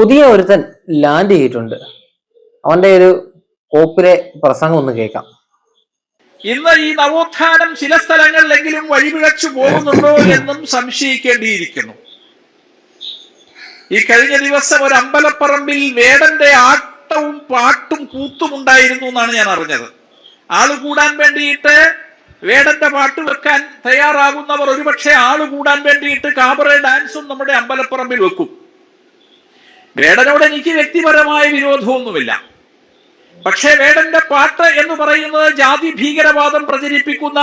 പുതിയ ഒരുത്തൻ ലാൻഡ് ചെയ്തിട്ടുണ്ട്. അവന്റെ ഒരു കോപ്പിലെ പ്രസംഗം ഒന്ന് കേൾക്കാം. ഇന്ന് ഈ നവോത്ഥാനം ചില സ്ഥലങ്ങളിലെങ്കിലും വഴിപിഴച്ചു പോകുന്നുണ്ടോ എന്നും സംശയിക്കേണ്ടിയിരിക്കുന്നു. ഈ കഴിഞ്ഞ ദിവസം ഒരു അമ്പലപ്പറമ്പിൽ വേടന്റെ ആട്ടവും പാട്ടും കൂത്തും ഉണ്ടായിരുന്നു എന്നാണ് ഞാൻ അറിഞ്ഞത്. ആള് കൂടാൻ വേണ്ടിയിട്ട് വേടന്റെ പാട്ട് വെക്കാൻ തയ്യാറാകുന്നവർ ഒരുപക്ഷെ ആള് കൂടാൻ വേണ്ടിയിട്ട് കാബറെ ഡാൻസും നമ്മുടെ അമ്പലപ്പറമ്പിൽ വെക്കും. വേടനോട് എനിക്ക് വ്യക്തിപരമായ വിരോധമൊന്നുമില്ല. പക്ഷേ വേടന്റെ പാട്ട് എന്ന് പറയുന്നത് ജാതി ഭീകരവാദം പ്രചരിപ്പിക്കുന്ന,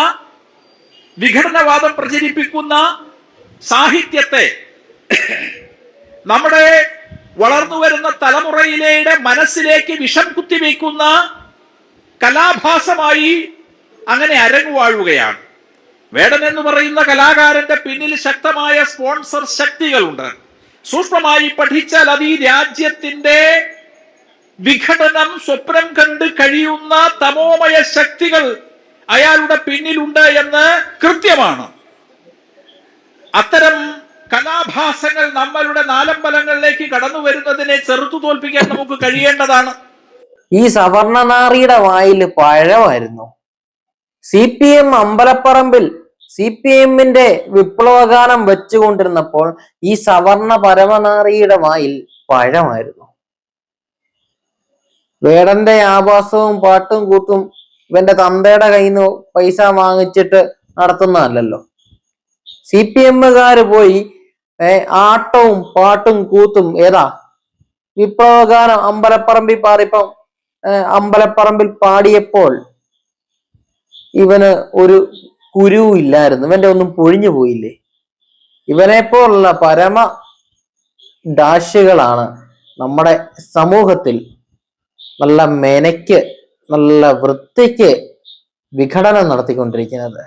വിഘടനവാദം പ്രചരിപ്പിക്കുന്ന സാഹിത്യത്തെ നമ്മുടെ വളർന്നു വരുന്ന തലമുറയിലെ മനസ്സിലേക്ക് വിഷം കുത്തിവെക്കുന്ന കലാഭാസമായി അങ്ങനെ അരങ്ങുവാഴുകയാണ്. വേടൻ എന്ന് പറയുന്ന കലാകാരന്റെ പിന്നിൽ ശക്തമായ സ്പോൺസർ ശക്തികളുണ്ട്. സൂക്ഷ്മമായി പഠിച്ചാൽ അത് ഈ രാജ്യത്തിന്റെ വിഘടനം സ്വപ്നം കണ്ട് കഴിയുന്ന തമോമയ ശക്തികൾ അയാളുടെ പിന്നിലുണ്ട് എന്ന് കൃത്യമാണ്. അത്തരം കലാഭാസങ്ങൾ നമ്മളുടെ നാലമ്പലങ്ങളിലേക്ക് കടന്നു വരുന്നതിനെ ചെറുത്തു തോൽപ്പിക്കാൻ നമുക്ക് കഴിയേണ്ടതാണ്. ഈ സവർണനാറിയുടെ വായിൽ പഴമായിരുന്നു. CPM അമ്പലപ്പറമ്പിൽ CPM-ന്റെ വിപ്ലവഗാനം വെച്ചുകൊണ്ടിരുന്നപ്പോൾ ഈ സവർണ പരമനാറിയുടെ വായിൽ പഴമായിരുന്നു. വേടന്റെ ആഭാസവും പാട്ടും കൂത്തും ഇവന്റെ തന്തയുടെ കയ്യിൽ നിന്ന് പൈസ വാങ്ങിച്ചിട്ട് നടത്തുന്നതല്ലല്ലോ. CPM-കാര് പോയി ആട്ടവും പാട്ടും കൂത്തും ഏതാ വിപ്ലവഗാനം അമ്പലപ്പറമ്പിൽ പാടിപ്പം അമ്പലപ്പറമ്പിൽ പാടിയപ്പോൾ ഇവന് ഒരു കുരുവും ഇല്ലായിരുന്നു. ഇവന്റെ ഒന്നും പൊഴിഞ്ഞു പോയില്ലേ? ഇവനെപ്പോലുള്ള പരമ ഡാഷുകളാണ് നമ്മുടെ സമൂഹത്തിൽ നല്ല മെനയ്ക്ക് നല്ല വൃത്തിക്ക് വിഘടനം നടത്തിക്കൊണ്ടിരിക്കുന്നത്.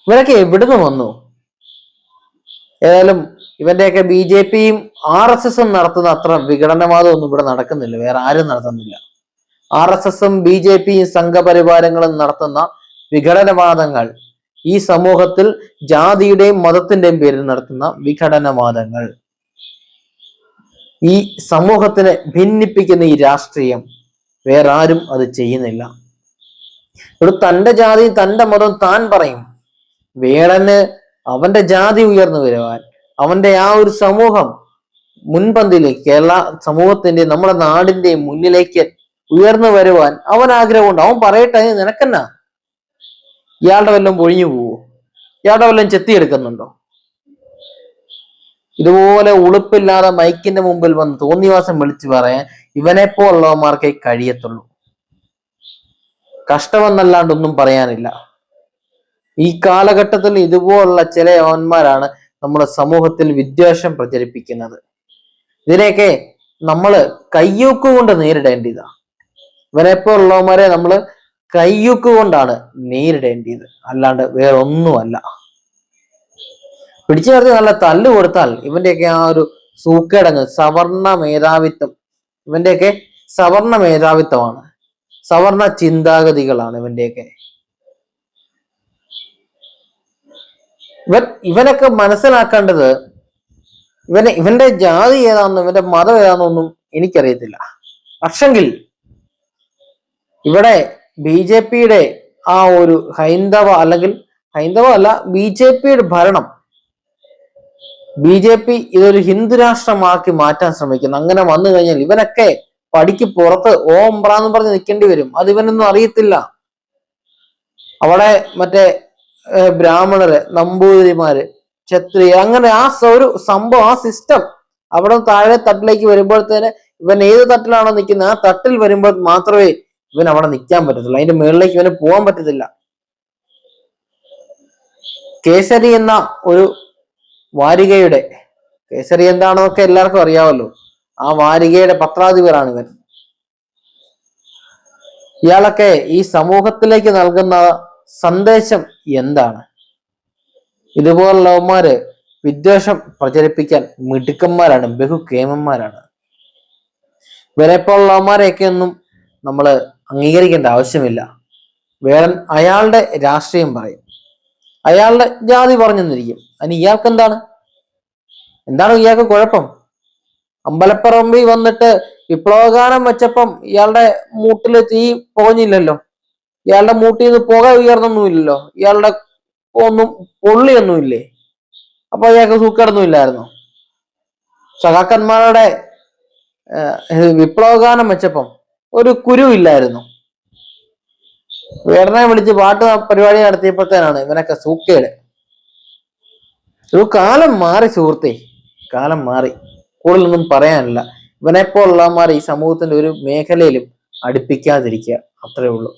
ഇവരൊക്കെ എവിടുന്ന് വന്നു? ഏതായാലും ഇവന്റെയൊക്കെ BJP-യും RSS-ഉം നടത്തുന്ന അത്ര വിഘടനവാദം ഒന്നും ഇവിടെ നടക്കുന്നില്ല. വേറെ ആരും നടത്തുന്നില്ല. RSS-ഉം BJP-യും സംഘപരിവാരങ്ങളും നടത്തുന്ന വിഘടനവാദങ്ങൾ ഈ സമൂഹത്തിൽ ജാതിയുടെയും മതത്തിന്റെയും പേരിൽ നടത്തുന്ന വിഘടനവാദങ്ങൾ, ഈ സമൂഹത്തിനെ ഭിന്നിപ്പിക്കുന്ന ഈ രാഷ്ട്രീയം വേറെ ആരും അത് ചെയ്യുന്നില്ല. ഇവിടെ തന്റെ ജാതി തന്റെ മതം താൻ പറയും. വേടന് അവന്റെ ജാതി ഉയർന്നു വരുവാൻ, അവന്റെ ആ ഒരു സമൂഹം മുൻപന്തിയിലേക്ക്, കേരള സമൂഹത്തിന്റെ നമ്മുടെ നാടിന്റെ മുന്നിലേക്ക് ഉയർന്നു വരുവാൻ അവൻ ആഗ്രഹമുണ്ട്. അവൻ പറയട്ടെ, നിനക്കെന്നാ? ഇയാളുടെ വല്ലതും പൊഴിഞ്ഞു പോവോ? ഇയാളുടെ വല്ലതും ചെത്തിയെടുക്കുന്നുണ്ടോ? ഇതുപോലെ ഉളുപ്പില്ലാതെ മൈക്കിന്റെ മുമ്പിൽ വന്ന് തോന്നിവാസം വിളിച്ചു പറയാൻ ഇവനെപ്പോലുള്ളവന്മാർക്കേ കഴിയത്തുള്ളൂ. കഷ്ടമെന്നല്ലാണ്ടൊന്നും പറയാനില്ല. ഈ കാലഘട്ടത്തിൽ ഇതുപോലുള്ള ചില യവന്മാരാണ് നമ്മുടെ സമൂഹത്തിൽ വിദ്വേഷം പ്രചരിപ്പിക്കുന്നത്. ഇതിനെയൊക്കെ നമ്മൾ കയ്യൂക്കുകൊണ്ട് നേരിടേണ്ടതാ. ഇവനെപ്പോലുള്ളവന്മാരെ നമ്മൾ കയ്യൂക്കുകൊണ്ടാണ് നേരിടേണ്ടത്, അല്ലാണ്ട് വേറെ ഒന്നുമല്ല. പിടിച്ചു നിർത്തി നല്ല തല്ല് കൊടുത്താൽ ഇവന്റെയൊക്കെ ആ ഒരു സൂക്കേടങ്ങ് സവർണ മേധാവിത്വം, ഇവന്റെയൊക്കെ സവർണ മേധാവിത്വമാണ്, സവർണ ചിന്താഗതികളാണ് ഇവന്റെയൊക്കെ. ഇവനൊക്കെ മനസ്സിലാക്കേണ്ടത് ഇവന്റെ ജാതി ഏതാണെന്നും ഇവന്റെ മതം ഏതാണെന്നൊന്നും എനിക്കറിയത്തില്ല. പക്ഷെങ്കിൽ ഇവിടെ BJP-യുടെ ആ ഒരു ഹൈന്ദവ അല്ല BJP-യുടെ ഭരണം, BJP ഇതൊരു ഹിന്ദു രാഷ്ട്രമാക്കി മാറ്റാൻ ശ്രമിക്കുന്നു. അങ്ങനെ വന്നു കഴിഞ്ഞാൽ ഇവനൊക്കെ പടിക്ക് പുറത്ത് ഓം ബ്രാന്ന് പറഞ്ഞ് നിൽക്കേണ്ടി വരും. അത് ഇവനൊന്നും അറിയത്തില്ല. അവിടെ മറ്റേ ബ്രാഹ്മണര്, നമ്പൂതിരിമാര്, ക്ഷത്രിയ, അങ്ങനെ ആ ഒരു സംഭവം, ആ സിസ്റ്റം അവിടെ താഴെ തട്ടിലേക്ക് വരുമ്പോഴത്തേന് ഇവൻ ഏത് തട്ടിലാണോ നിൽക്കുന്നത് ആ തട്ടിൽ വരുമ്പോൾ മാത്രമേ ഇവൻ അവിടെ നിൽക്കാൻ പറ്റത്തുള്ളൂ. അതിന്റെ മുകളിലേക്ക് ഇവന് പോകാൻ പറ്റത്തില്ല. കേസരി എന്ന ഒരു വാരികയുടെ, കേസരി എന്താണെന്നൊക്കെ എല്ലാവർക്കും അറിയാമല്ലോ, ആ വാരികയുടെ പത്രാധിപരാണ് ഇവൻ. ഇയാളൊക്കെ ഈ സമൂഹത്തിലേക്ക് നൽകുന്ന സന്ദേശം എന്താണ്? ഇതുപോലുള്ളവന്മാര് വിദ്വേഷം പ്രചരിപ്പിക്കാൻ മിടുക്കന്മാരാണ്, ബഹുകേമന്മാരാണ്. ഇവരെപ്പോലുള്ളവന്മാരെയൊക്കെ ഒന്നും നമ്മൾ അംഗീകരിക്കേണ്ട ആവശ്യമില്ല. വേടൻ അയാളുടെ രാഷ്ട്രീയം പറയും, അയാളുടെ ജാതി പറഞ്ഞെന്നിരിക്കും. അതിന് ഇയാൾക്ക് എന്താണ് ഇയാൾക്ക് കുഴപ്പം? അമ്പലപ്പറമ്പിൽ വന്നിട്ട് വിപ്ലവഗാനം വെച്ചപ്പം ഇയാളുടെ മൂട്ടില് തീ പോഞ്ഞില്ലല്ലോ, ഇയാളുടെ മൂട്ടിൽ നിന്ന് പുക ഉയർന്നൊന്നുമില്ലല്ലോ, ഇയാളുടെ ഒന്നും പൊള്ളിയൊന്നുമില്ലേ? അപ്പൊ ഇയാൾക്ക് സൂക്കേടൊന്നുമില്ലായിരുന്നു? സഖാക്കന്മാരുടെ വിപ്ലവഗാനം വെച്ചപ്പം ഒരു കുരു ഇല്ലായിരുന്നു. വേടനെ വിളിച്ച് പാട്ട് പരിപാടി നടത്തിയപ്പോഴത്തേനാണ് ഇവനൊക്കെ സൂക്കേട്. ഒരു കാലം മാറി സുഹൃത്തെ, കാലം മാറി. കൂടുതലൊന്നും പറയാനില്ല. ഇവനെപ്പോലുള്ളവന്മാർ ഈ സമൂഹത്തിന്റെ ഒരു മേഖലയിലും അടുപ്പിക്കാതിരിക്കുക, അത്രേ ഉള്ളൂ.